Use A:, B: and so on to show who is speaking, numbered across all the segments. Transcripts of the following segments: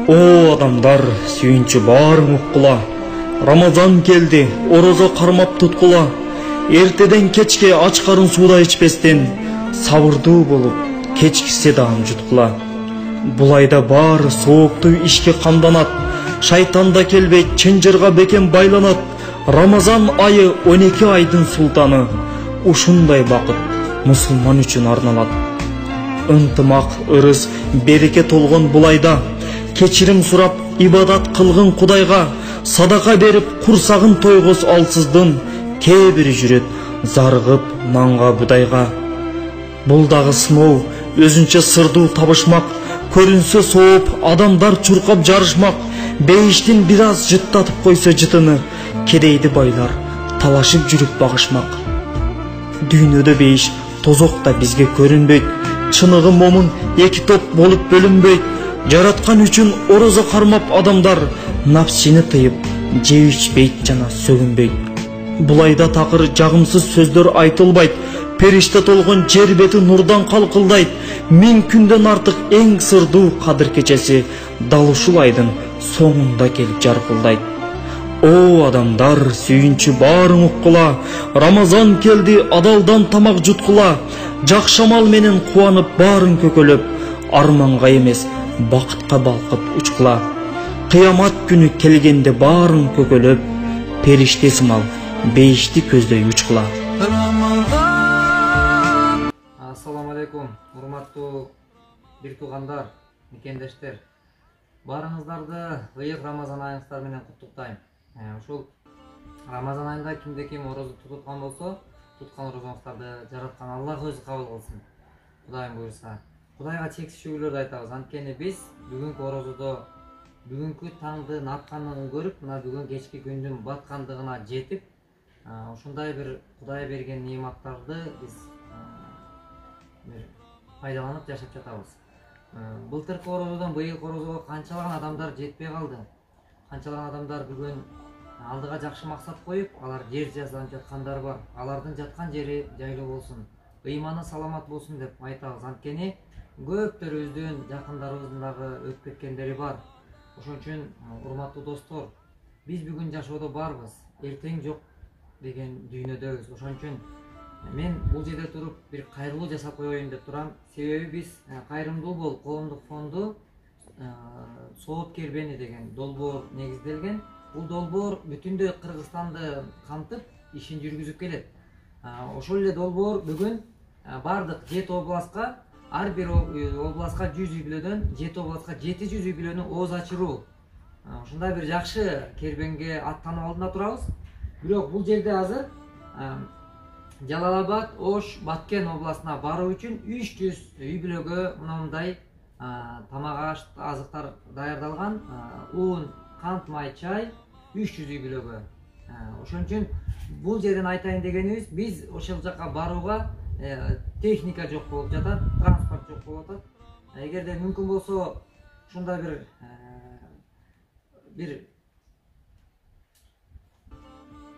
A: О адамдар, сүйінші барын ұққыла. Рамазан келді, ороза қармап тұтқыла. Ертеден кечке ач қарын суда ішпестен, сабырдуу болып, кечкісе дағын жұтқыла. Бұлайда бар соғықты ішке қамданат, шайтанда келбей чынжырға бекен байланат. Рамазан айы 12 айдың сұлтаны, ушундай бақыт мұсылман үшін арналат. Ынтымақ, ырыс, береке толған бұлайда, кечірім сұрап, ибадат қылғын Құдайға, садақа беріп, құрсағын тойғыз алсыздың, кейбір жүрет, зарғып, нанға бұдайға. Бұлдағы сыноу, өзінше сырду табышмақ, көрінсе соғып, адамдар чұрқап жарышмақ, бейіштен біраз жыттатып қойса жытыны, кедейді байлар, талашып жүріп бағышмақ. Дүйнөдө бейіш, тозоқта бізге көрінбейді, чынығы момын екі топ болып бөлінбейді. Жаратқан үшін ороза қармап адамдар, напсini тыйып, жеп ішпейді жана сөгінбейді. Бұлайда тақыр жағымсыз сөздер айтылбайды, періште толған жер беті нұрдан қалқылдайды. Мен күнден артық ең сырду қадір кечесі, дал ушул айдың соңында келіп жарқылдайды. О адамдар, сүйінші барын ұққыла, Рамазан келді, адалдан тамақ жұтқыла. Жақшамал менен қуанып барын көкөлөп, арманға емес, бақытқа балқып ұчқыла. Қиямат күні келгенде барын көкөлөп, періште сымал, бейішті көздөй ұчқыла.
B: Ассаламу алейкум, урматтуу бир туугандар, мекендештер. Барыңыздарды ыйык Рамазан айыңыздар менен куттуктайм. Ушул Рамазан айында кимде ким орозу туткан болсо, туткан орозуңуздарды жараткан Аллах өзү кабыл кылсын. Кудайым буйрса. Кудайга чексиз шүгүрлөрдү айтабыз. Анткени биз бүгүнкү орозодо бүгүнкү таңдын атканын көрүп, мына бүгүн кечки күндүн баткандыгына жетип, ушундай бир Кудай берген неиматтарды биз пайдаланып жашап жатабыз. Былтыркы орозодон быйылкы орозого канчалаган адамдар жетпей калды. Канчалаган адамдар бүгүн алдыга жакшы максат коюп, алар жер жаздан жаткандар бар. Алардын жаткан жери жайлуу болсун, ыйманы саламат болсун деп айтабыз. Анткени көптөр өздөрүн жакындарыбыздын дагы өтүп кеткендери бар. Ошон үчүн урматтуу достор, биз бүгүн жашоодо барбыз, эртең жок деген дүйнөдөбүз. Ошон үчүн мен бул жерде туруп бир кайрылуу жасап коеюн деп турам. Себеби биз Кайрымдуу бол коомдук фонду Сооп Кербени деген долбоор негизделген. Бул долбоор бүтүндөй Кыргызстанды камтып ишин жүргүзүп келет. Ошол эле долбоор бүгүн бардык 7 областка, ар бир областка 100 үй бүлөдөн 7 областка 700 үй бүлөнү ооз ачыруу. Ушундай бир жакшы кербенге аттанып алдында турабыз. Бирок бул жерде азыр Жалал-Абад, Ош, Баткен областына баруу үчүн 300 үй бүлөгө мындай тамак азыктар даярдалган. Un, кант, май, чай 300 үй бүлөгө. Ошон үчүн бул жерден айтайын дегенибиз, биз ошол жака барууга техника жок болуп жатат, транспорт жок болуп атат. Эгерде мүмкүн болсо, ушундай бир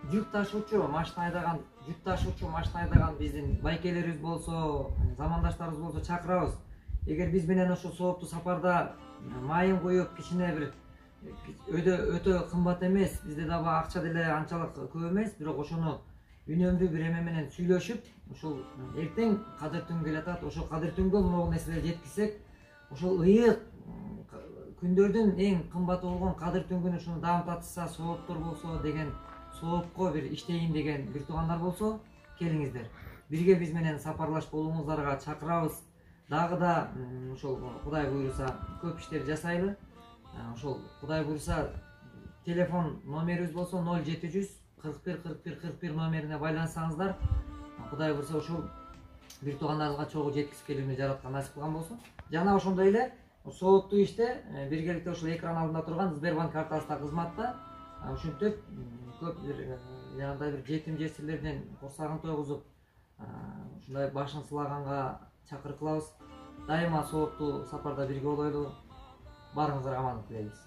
B: жүк ташуучу машина айдаган биздин байкелерибиз болсо, замандаштарыбыз болсо чакырабыз. Эгер биз менен ошо сооптуу сапарда майын коюп, кичине бир өтө кымбат эмес, бизде дагы акча деле анчалык көп эмес, бирок ошону үнөмдүү бир эме менен сүйлөшүп, ошол эртең кадыр түн келатат, ошол кадыр түнгө могу нерселерди жеткизсек, ошол ыйык күндөрдүн эң кымбаты болгон кадыр түнгүн ушуну дамтатса, сооптор болсо деген, соопко бир иштейин деген бир туугандар болсо, келиңиздер. Бирге биз менен сапарлаш болууңуздарга чакырабыз. Дагы да ошол Кудай буйруса көп иштер жасайлы. Ошол Кудай буйруса телефон номерибиз болсо 0700 41 41 41 номерине байлансаңыздар, Кудай буйруса ошол бир туугандарыбызга чогуу жеткизип келүүнү жараткан насип кылган болсун. Жана ошондой эле сооптуу иште биргеликте ушул экран алдында турган Сбербанк картасы да кызматта. Ушинтип көп жанагындай бир жетим жесирлердин курсагын тойгузуп, ушундай башын сылаганга чакырып кылабыз. Дайыма сооптуу сапарда бирге болойлу. Барыңыздарга амандык тилейбиз.